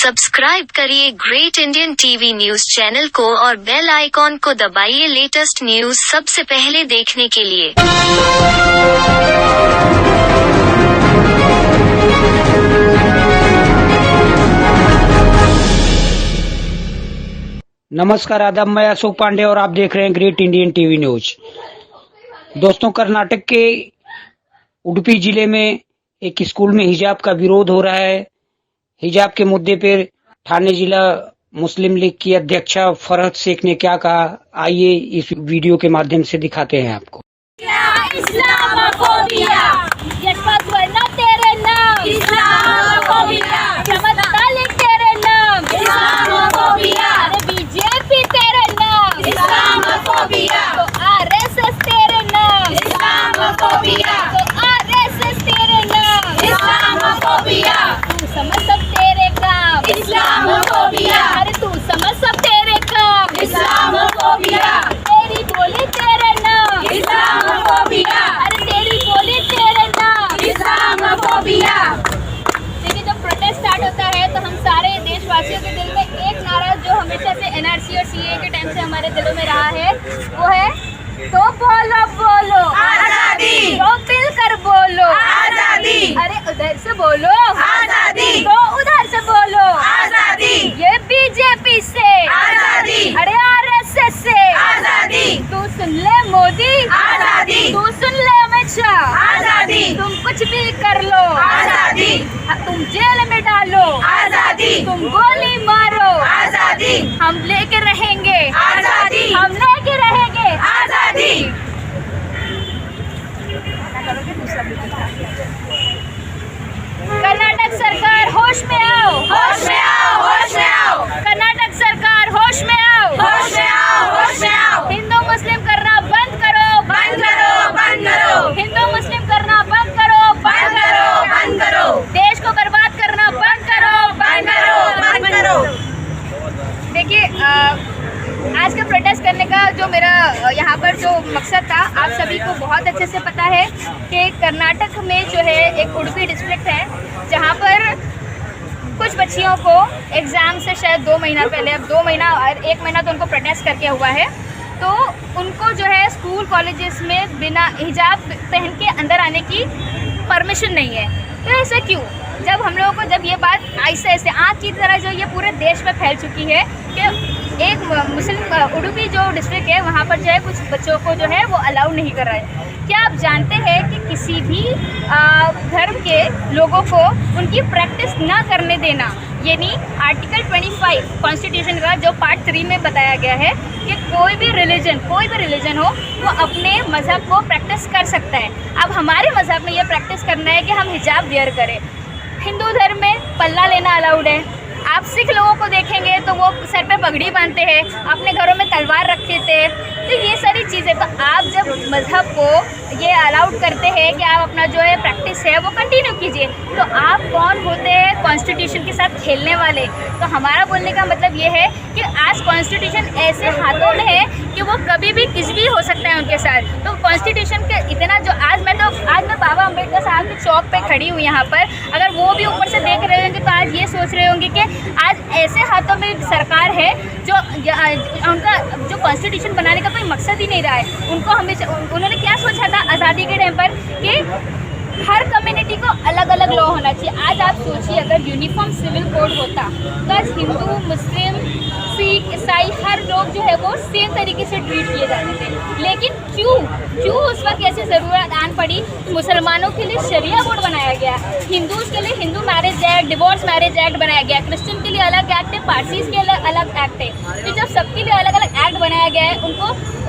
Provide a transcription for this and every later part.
Subscribe करिए great Indian TV news channel को और बेल आइकॉन को दबाइए लेटेस्ट न्यूज सबसे पहले देखने के लिए। नमस्कार, आदाब, मैं अशोक पांडे और आप देख रहे हैं ग्रेट इंडियन टीवी न्यूज। दोस्तों, कर्नाटक के उडुपी जिले में एक स्कूल में हिजाब का विरोध हो रहा है। हिजाब के मुद्दे पर ठाणे जिला मुस्लिम लीग की अध्यक्षा फरहत शेख ने क्या कहा, आइए इस वीडियो के माध्यम से दिखाते हैं आपको। इस्लामोफोबिया, यशवंत वर्मा तेरे नाम, इस्लामोफोबिया, चमत्कार लिख तेरे नाम, इस्लामोफोबिया, बीजेपी तेरे नाम, इस्लामोफोबिया, तो आरएसएस तेरे नाम, इस्लामोफोबिया, तो आरएसएस तेरे नाम, इस्लामोफोबिया, तू समझ सब तेरे काम, इस्लामोफोबिया, अरे तू समझ सब तेरे काम, इस्लामोफोबिया, तेरी बोली तेरे नाम, इस्लामोफोबिया, अरे तेरी बोली तेरे नाम, इस्लामोफोबिया। देखिए, जब प्रोटेस्ट स्टार्ट होता है तो हम सारे देशवासियों के दिल में एक नारा जो हमेशा से एनआरसी और सीए के टाइम से हमारे दिलों में रहा है, वो है तो बोलो बोलो आजादी, तो मिलकर बोलो आजादी, अरे उधर से बोलो आजादी, तो उधर से बोलो आजादी, ये बीजेपी से आजादी, अरे आरएसएस से आजादी, तू सुन ले मोदी आजादी, तू सुन ले अमित शाह आजादी, तुम कुछ भी कर लो आजादी, तुम जेल में डालो आजादी, तुम गोली मारो आजादी, हम लेके रहेंगे आजादी, हम लेके रहेंगे आजादी। कर्नाटक सरकार होश में आओ, होश में आओ, होश में आओ, कर्नाटक सरकार होश में आओ, होश में आओ, होश में आओ, हिंदू मुस्लिम करना बंद करो, बंद करो, बंद करो, हिंदू मुस्लिम करना बंद करो, बंद करो, बंद करो, देश को बर्बाद करना बंद करो, बंद करो, बंद करो। देखिए, आज का प्रोटेस्ट करने का जो मेरा यहाँ पर जो मकसद था, आप सभी को बहुत अच्छे से पता है कि कर्नाटक में जो है एक उडुपी डिस्ट्रिक्ट है, जहाँ पर कुछ बच्चियों को एग्ज़ाम से शायद 2 महीना पहले, अब 2 महीना और 1 महीना तो उनको प्रोटेस्ट करके हुआ है, तो उनको जो है स्कूल कॉलेजेस में बिना हिजाब पहन के अंदर आने की परमिशन नहीं है। तो ऐसा क्यों? जब हम लोगों को जब ये बात ऐसे ऐसे आग की तरह जो ये पूरे देश में फैल चुकी है कि एक मुस्लिम उडुपी जो डिस्ट्रिक्ट है, वहाँ पर जो है कुछ बच्चों को जो है वो अलाउ नहीं कर रहा है। क्या आप जानते हैं कि किसी भी धर्म के लोगों को उनकी प्रैक्टिस ना करने देना, यानी आर्टिकल 25 कॉन्स्टिट्यूशन का जो पार्ट 3 में बताया गया है कि कोई भी रिलीजन हो वो अपने मज़हब को प्रैक्टिस कर सकता है। अब हमारे मज़हब में ये प्रैक्टिस करना है कि हम हिजाब वेयर करें। हिंदू धर्म में पल्ला लेना अलाउड है। आप सिख लोगों को देखेंगे तो वो सर पे पगड़ी बांधते हैं, अपने घरों में तलवार रखते थे। तो ये सारी चीज़ें, तो आप जब मज़हब को ये अलाउड करते हैं कि आप अपना जो है प्रैक्टिस है वो कंटिन्यू कीजिए, तो आप कौन होते हैं कॉन्स्टिट्यूशन के साथ खेलने वाले? तो हमारा बोलने का मतलब ये है कि आज कॉन्स्टिट्यूशन ऐसे हाथों में है कि वो कभी भी कुछ भी हो सकता है उनके साथ। तो कॉन्स्टिट्यूशन के इतना जो आज मैं बाबा अम्बेडकर साहब के चौक पे खड़ी हूँ यहाँ पर, अगर वो भी ऊपर से देख रहे होंगे तो आज ये सोच रहे होंगे कि आज ऐसे हाथों में सरकार है जो उनका जो कॉन्स्टिट्यूशन बनाने का कोई मकसद ही नहीं रहा है। उनको हमेशा उन्होंने क्या सोचा था आज़ादी के टाइम पर कि हर कम्युनिटी को अलग अलग लॉ होना चाहिए। आज आप सोचिए, अगर यूनिफॉर्म सिविल कोड होता तो आज हिंदू, मुस्लिम, सिख, ईसाई हर लोग जो है वो सेम तरीके से ट्रीट किए जाते थे। लेकिन क्यों उस वक्त ऐसी ज़रूरत आन पड़ी? मुसलमानों के लिए शरिया कोड बनाया गया, हिंदूज़ के लिए Hindu marriage act, divorce marriage act बनाया गया, क्रिश्चियन के लिए अलग एक्ट है, पारसीज के लिए अलग एक्ट है। तो जब सबके लिए अलग अलग एक्ट बनाया गया है,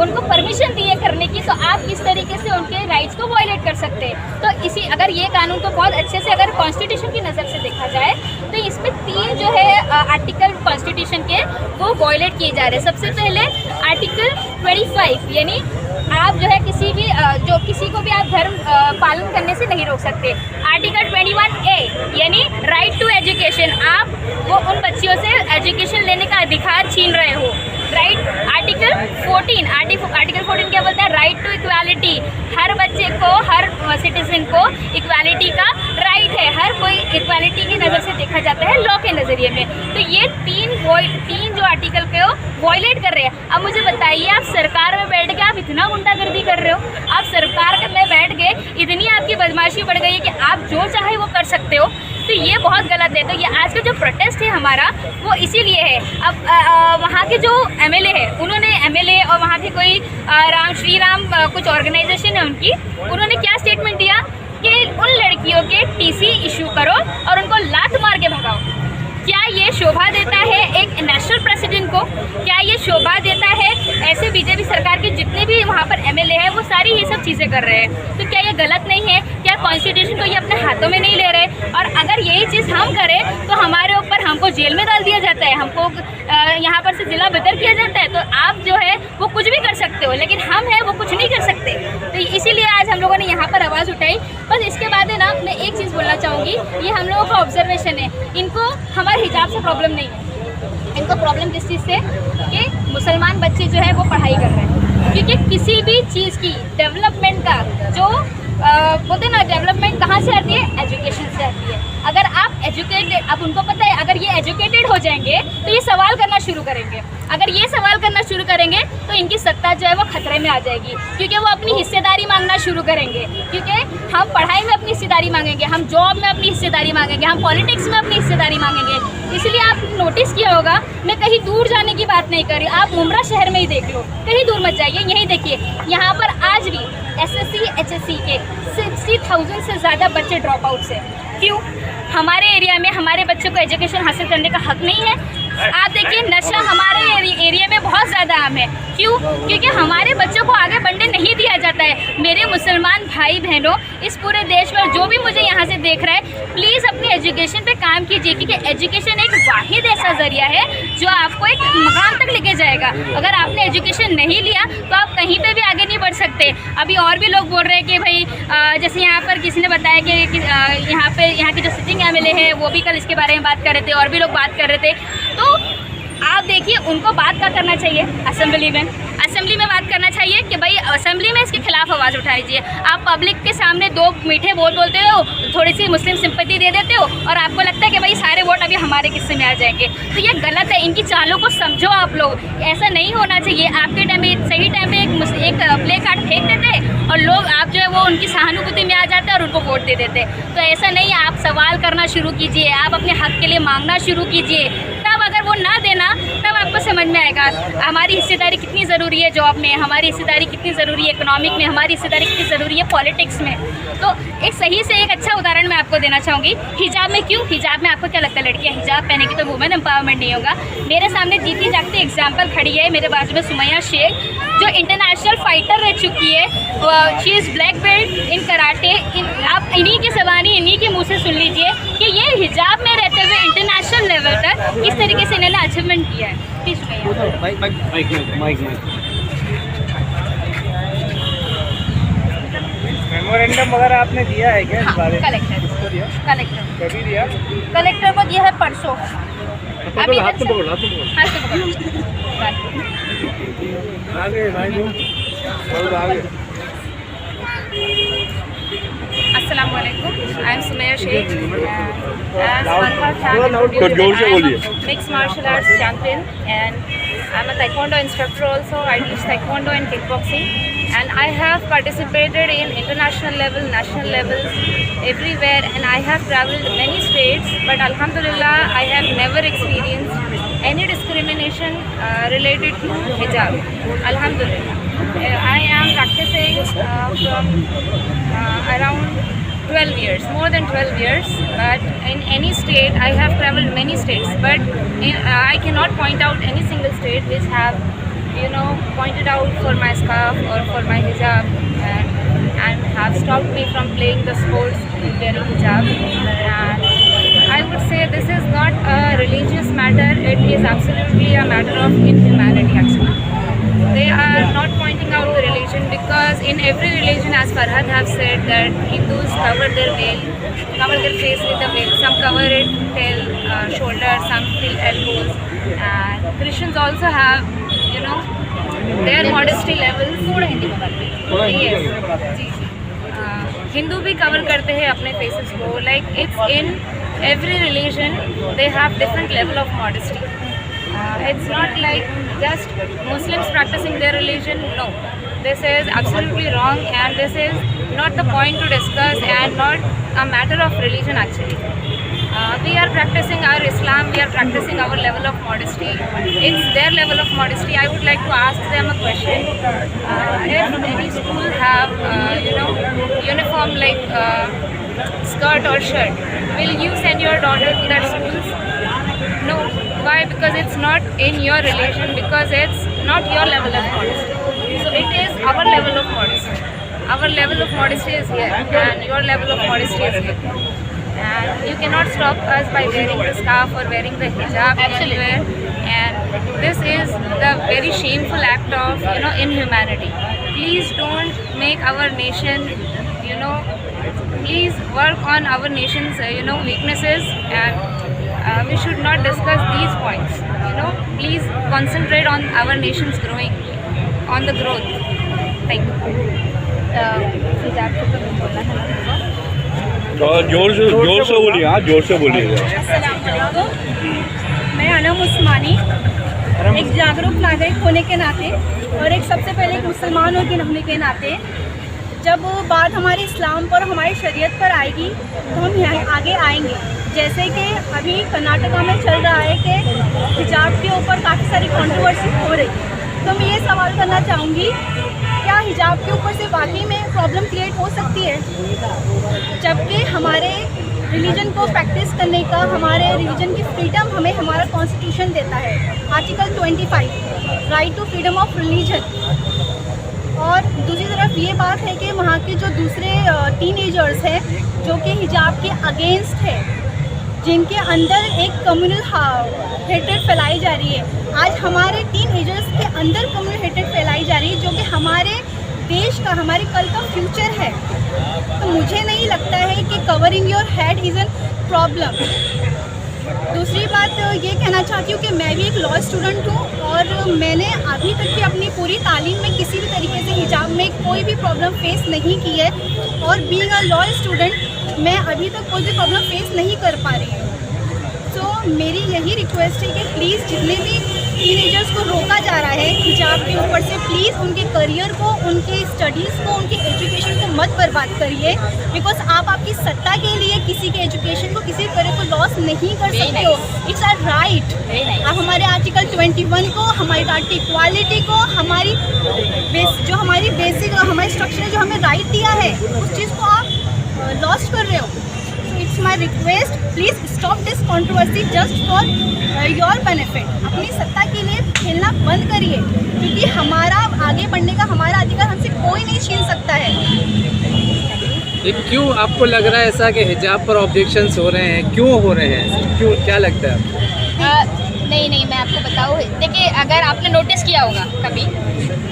उनको परमिशन दी है करने की, तो आप किस तरीके से उनके राइट्स को वायलेट कर सकते हैं? तो अगर ये कानून को बहुत अच्छे से अगर कॉन्स्टिट्यूशन की नज़र से देखा जाए तो इसमें 3 जो है आर्टिकल कॉन्स्टिट्यूशन के वो वायलेट किए जा रहे हैं। सबसे पहले आर्टिकल 25, यानी आप जो है किसी को भी आप धर्म पालन करने से नहीं रोक सकते। आर्टिकल 21A यानी राइट टू एजुकेशन, आप वो उन बच्चियों से एजुकेशन लेने का अधिकार छीन रहे हो। राइट, आर्टिकल आर्टिकल 14 क्या बोलता है? Right to equality. हर बच्चे को, हर सिटीजन को इक्वालिटी का राइट है। हर कोई इक्वालिटी की नज़र से देखा जाता है लॉ के नज़रिए में। तो ये तीन जो आर्टिकल को वॉयलेट कर रहे हैं। अब मुझे बताइए, आप सरकार में बैठ के आप इतना गुंडागर्दी कर रहे हो, आप सरकार में बैठ के इतनी आपकी बदमाशी बढ़ गई है कि आप जो चाहे वो कर सकते हो। तो ये बहुत गलत है। तो ये आज का जो प्रोटेस्ट है हमारा, वो इसीलिए है। अब वहाँ के जो एमएलए है, उन्होंने एमएलए और वहाँ के कोई श्री राम कुछ ऑर्गेनाइजेशन है उनकी, उन्होंने क्या स्टेटमेंट दिया कि उन लड़कियों के टीसी इशू करो और उनको लात मार के भगाओ। क्या ये शोभा देता है एक नेशनल प्रेसिडेंट को? क्या ये शोभा देता है ऐसे बीजेपी सरकार के जितने भी वहाँ पर एमएलए हैं, वो सारी ये सब चीज़ें कर रहे हैं? तो क्या ये गलत नहीं है? क्या कॉन्स्टिट्यूशन को ये अपने हाथों में नहीं ले रहे? और अगर यही चीज़ हम करें तो हमारे ऊपर, हमको जेल में डाल दिया जाता है, हमको यहाँ पर से जिला बदर किया जाता है। तो आप जो है वो कुछ भी कर सकते हो, लेकिन हम हैं वो कुछ नहीं कर सकते। तो इसीलिए आज हम लोगों ने यहाँ पर आवाज़ उठाई। बस इसके बाद है ना, मैं एक चीज़ बोलना चाहूँगी, ये हम लोगों का ऑब्जर्वेशन है, इनको हमारे हिजाब से प्रॉब्लम नहीं है। इनको प्रॉब्लम किस चीज़ से कि मुसलमान बच्चे जो है वो पढ़ाई कर रहे हैं। क्योंकि किसी भी चीज़ की डेवलपमेंट का जो बोलते ना, डेवलपमेंट कहाँ से आती है? एजुकेशन से आती है। अगर आप एजुकेटेड, अब उनको पता है अगर ये एजुकेटेड हो जाएंगे तो ये सवाल करना शुरू करेंगे। अगर ये सवाल करना शुरू करेंगे तो इनकी सत्ता जो है वो खतरे में आ जाएगी, क्योंकि वो अपनी हिस्सेदारी मांगना शुरू करेंगे। क्योंकि हम पढ़ाई में अपनी हिस्सेदारी मांगेंगे, हम जॉब में अपनी हिस्सेदारी मांगेंगे, हम पॉलिटिक्स में अपनी हिस्सेदारी मांगेंगे। इसलिए आप नोटिस किया होगा, मैं कहीं दूर जाने की बात नहीं कर रही, आप मुमरा शहर में ही देख लो, कहीं दूर मत जाइए, यहीं देखिए। यहाँ पर आज भी SSC HSC के 60,000 से ज़्यादा बच्चे ड्रॉप आउट से। क्यों? हमारे एरिया में हमारे बच्चों को एजुकेशन हासिल करने का हक नहीं है। आप देखिए, नशा हमारे एरिया में बहुत ज़्यादा आम है। क्यों? क्योंकि हमारे बच्चों को आगे बढ़ने नहीं दिया जाता है। मेरे मुसलमान भाई बहनों, इस पूरे देश में जो भी मुझे यहाँ से देख रहा है, प्लीज़ अपनी एजुकेशन पे काम कीजिए, क्योंकि एजुकेशन एक वाहिद ऐसा ज़रिया है जो आपको एक मकाम तक लेके जाएगा। अगर आपने एजुकेशन नहीं लिया तो आप कहीं पे भी आगे नहीं बढ़ सकते। अभी और भी लोग बोल रहे हैं कि भाई, जैसे यहाँ पर किसी ने बताया कि यहाँ की जो सिटिंग एमएलए है वो भी कल इसके बारे में बात कर रहे थे, और भी लोग बात कर रहे थे। तो आप देखिए, उनको बात क्या करना चाहिए? असेंबली में बात करना चाहिए कि भाई असेंबली में इसके खिलाफ आवाज़ उठा लीजिए। आप पब्लिक के सामने दो मीठे बोलते हो, थोड़ी सी मुस्लिम सिंपैथी दे देते हो, और आपको लगता है कि भाई सारे वोट अभी हमारे किस्से में आ जाएंगे। तो ये गलत है, इनकी चालों को समझो आप लोग। ऐसा नहीं होना चाहिए। आपके टाइम में सही टाइम पे एक प्ले कार्ड फेंक देते और लोग, आप जो है वो उनकी सहानुभूति में आ जाते और उनको वोट दे देते। तो ऐसा नहीं, आप सवाल करना शुरू कीजिए, आप अपने हक के लिए मांगना शुरू कीजिए। तब अगर वो ना देना, तब आपको समझ में आएगा हमारी हिस्सेदारी कितनी ज़रूरी है जॉब में, हमारी हिस्सेदारी कितनी ज़रूरी है इकोनॉमिक में, हमारी हिस्सेदारी कितनी ज़रूरी है पॉलिटिक्स में। तो एक सही से एक अच्छा उदाहरण मैं आपको देना चाहूँगी। हिजाब में क्यों? हिजाब में आपको क्या लगता है लड़कियाँ हिजाब पहनेगी तो वुमेन एम्पावरमेंट नहीं होगा? मेरे सामने जीती जागती एग्जाम्पल खड़ी है, मेरे बाजू में सुमैया शेख, जो इंटरनेशनल फाइटर रह चुकी है। She is black belt in karate. आप इन्हीं की ज़बानी, इन्हीं के मुँह से सुन लीजिए कि ये हिजाब में रहते हुए इंटरनेशनल लेवल तक किस तरीके से इन्होंने अचीवमेंट किया है। मेमोरेंडम वगैरह आपने दिया है क्या? हाँ, कलेक्टर कभी दिया? कलेक्टर को दिया है परसों। अभी हाथ से पकड़ो, आगे Assalamualaikum. I am Sumayya Sheikh. As जोर से बोलिए। Mixed martial arts champion, and I'm a taekwondo instructor also. I teach taekwondo and kickboxing, and I have participated in international level, national levels, everywhere, and I have traveled many states. But Alhamdulillah, I have never experienced any discrimination related to hijab. Alhamdulillah. I am practicing from around 12 years, more than 12 years, but in any state, I have traveled many states, but I cannot point out any single state which have, pointed out for my scarf or for my hijab and have stopped me from playing the sports wearing hijab. And I would say this is not a religious matter, it is absolutely a matter of inhumanity actually. They are not pointing out the religion, because in every religion, as Farhad have said, that Hindus cover their face with a veil. Some cover it till shoulders, some till elbows. And Christians also have, their modesty level थोड़ा हिंदी में बात करिए जी हिंदू भी cover करते हैं अपने faces को like it's in every religion they have different level of modesty it's not like just Muslims practicing their religion. No, this is absolutely wrong, and this is not the point to discuss, and not a matter of religion actually. We are practicing our Islam. We are practicing our level of modesty. It's their level of modesty. I would like to ask them a question. If any school have uniform like skirt or shirt, will you send your daughter to that schools? No. Why? Because it's not in your religion, because it's not your level of modesty. So it is our level of modesty. Our level of modesty is here, and your level of modesty is here. And you cannot stop us by wearing the scarf or wearing the hijab anywhere. And this is the very shameful act of inhumanity. Please don't make our nation please work on our nation's weaknesses, and we should not discuss these points. Please concentrate on our nation's growing, on the growth. Thank you. hijab के ऊपर बोलना है जोर से बोलिए, हाँ जोर से बोलिए। अस्सलाम वालेकुम, मैं अनम उस्मानी एक जागरूक नागरिक होने के नाते और एक सबसे पहले एक मुसलमान होने के नाते जब बात हमारे इस्लाम पर हमारी शरीयत पर आएगी तो हम यहाँ आगे आएंगे। जैसे कि अभी कर्नाटका में चल रहा है कि हिजाब के ऊपर काफ़ी सारी कंट्रोवर्सी हो रही है, तो मैं ये सवाल करना चाहूँगी, क्या हिजाब के ऊपर से वाकई में प्रॉब्लम क्रिएट हो सकती है? जबकि हमारे रिलीजन को प्रैक्टिस करने का, हमारे रिलीजन की फ्रीडम हमें हमारा कॉन्स्टिट्यूशन देता है, article 25, right to freedom of religion. और दूसरी तरफ ये बात है कि वहाँ के जो दूसरे टीनेजर्स हैं जो कि हिजाब के अगेंस्ट है, जिनके अंदर एक कम्युनल हेट्रेड फैलाई जा रही है, आज हमारे टीनेजर्स के अंदर कम्युनल हेट्रेड फैलाई जा रही है, जो कि हमारे देश का, हमारे कल का फ्यूचर है। तो मुझे नहीं लगता है कि covering your head is an problem. दूसरी बात ये कहना चाहती हूँ कि मैं भी एक लॉ स्टूडेंट हूँ और मैंने अभी तक भी अपनी पूरी तालीम में किसी भी तरीके से हिजाब में कोई भी प्रॉब्लम फेस नहीं की है, और बीइंग अ लॉ स्टूडेंट मैं अभी तक कोई भी प्रॉब्लम फेस नहीं कर पा रही हूँ। तो मेरी यही रिक्वेस्ट है कि प्लीज़ जितने भी टीनेजर्स को रोका जा रहा है हिजाब के ऊपर से, प्लीज़ उनके करियर को, उनके स्टडीज़ को, उनके एजुकेशन को मत बर्बाद करिए, बिकॉज आप आपकी सत्ता के लिए किसी के एजुकेशन को, किसी करियर को लॉस नहीं कर सकते हो। It's our right. आप हमारे आर्टिकल 21 को, हमारी राइट टू इक्वालिटी को, हमारी जो हमारी बेसिक हमारी स्ट्रक्चर जो हमें राइट दिया है, उस चीज़ को आप लॉस कर रहे हो। It's my request, please stop this controversy just for your benefit. अपनी सत्ता के लिए खेलना बंद करिए, क्योंकि हमारा आगे बढ़ने का हमारा अधिकार हमसे कोई नहीं छीन सकता है। ये क्यों आपको लग रहा है ऐसा कि हिजाब पर ऑब्जेक्शंस हो रहे हैं? क्यों हो रहे हैं? क्यों, क्या लगता है? नहीं, मैं आपको बताऊँ, देखिए अगर आपने नोटिस किया होगा कभी,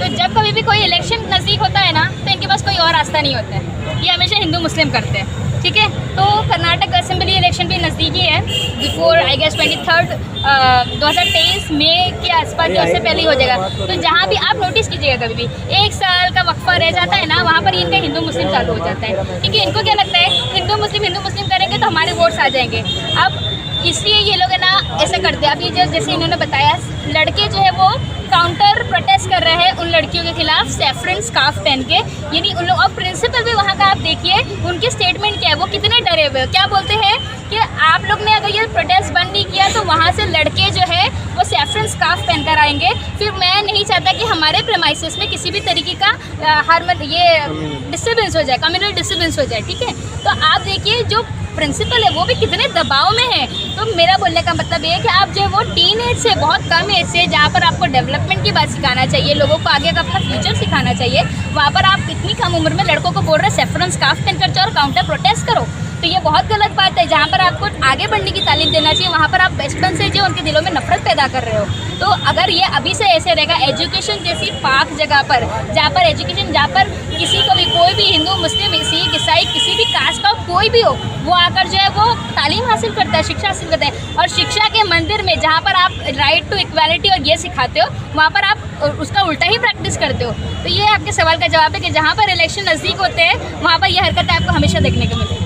तो जब कभी भी कोई इलेक्शन नज़दीक होता है ना, तो इनके पास कोई और रास्ता नहीं होता है, ये हमेशा हिंदू मुस्लिम करते हैं, ठीक है। तो कर्नाटक असेंबली इलेक्शन भी नज़दीकी है, बिफोर आई गेस 23 2023 मई के आसपास जो उससे पहले ही हो जाएगा। तो जहाँ भी आप नोटिस कीजिएगा, कभी भी 1 साल का वक्फा रह जाता है ना, वहाँ पर इनका हिंदू मुस्लिम चालू हो जाता है, ठीक है। इनको क्या लगता है, हिंदू मुस्लिम करेंगे तो हमारे वोट्स आ जाएंगे। अब इसलिए ये लोग है ना ऐसा करते हैं। अभी जैसे इन्होंने बताया, लड़के जो है वो काउंटर प्रोटेस्ट कर रहे हैं उन लड़कियों के खिलाफ सैफरन स्कार्फ पहन के, यानी उन लोग। और प्रिंसिपल भी वहाँ का आप देखिए, उनके स्टेटमेंट क्या है, वो कितने डरे हुए, क्या बोलते हैं कि आप लोग ने अगर ये प्रोटेस्ट बंद नहीं किया तो वहाँ से लड़के जो है वो सैफरन स्कार्फ पहन कर आएंगे। फिर मैं नहीं चाहता कि हमारे प्रेमाइसेस में किसी भी तरीके का डिस्टर्बेंस हो जाए, कम्युनल डिस्टर्बेंस हो जाए, ठीक है। तो आप देखिए जो प्रिंसिपल है वो भी कितने दबाव में है। तो मेरा बोलने का मतलब ये है कि आप जो है वो टीन एज से, बहुत कम एज से, जहाँ पर आपको डेवलपमेंट की बात सिखाना चाहिए, लोगों को आगे का अपना फ्यूचर सिखाना चाहिए, वहाँ पर आप इतनी कम उम्र में लड़कों को बोल रहे हैं सैफरन स्कार्फ पहन कर जाओ और काउंटर प्रोटेस्ट करो, तो ये बहुत गलत बात है। जहाँ पर आपको आगे बढ़ने की तालीम तालीम देना चाहिए, वहाँ पर आप बचपन से जो उनके दिलों में नफरत पैदा कर रहे हो। तो अगर ये अभी से ऐसे रहेगा, एजुकेशन जैसी पाक जगह पर, जहाँ पर एजुकेशन, जहाँ पर किसी को भी, कोई भी हिंदू, मुस्लिम, सिख, ईसाई, किसी भी कास्ट का कोई भी हो, वो आकर जो है वो तालीम हासिल करता है, शिक्षा हासिल करता है। और शिक्षा के मंदिर में जहाँ पर आप राइट टू इक्वालिटी और ये सिखाते हो, वहाँ पर आप उसका उल्टा ही प्रैक्टिस करते हो। तो ये आपके सवाल का जवाब है कि जहाँ पर इलेक्शन नज़दीक होते हैं, वहाँ पर ये हरकतें आपको हमेशा देखने को मिलेगी।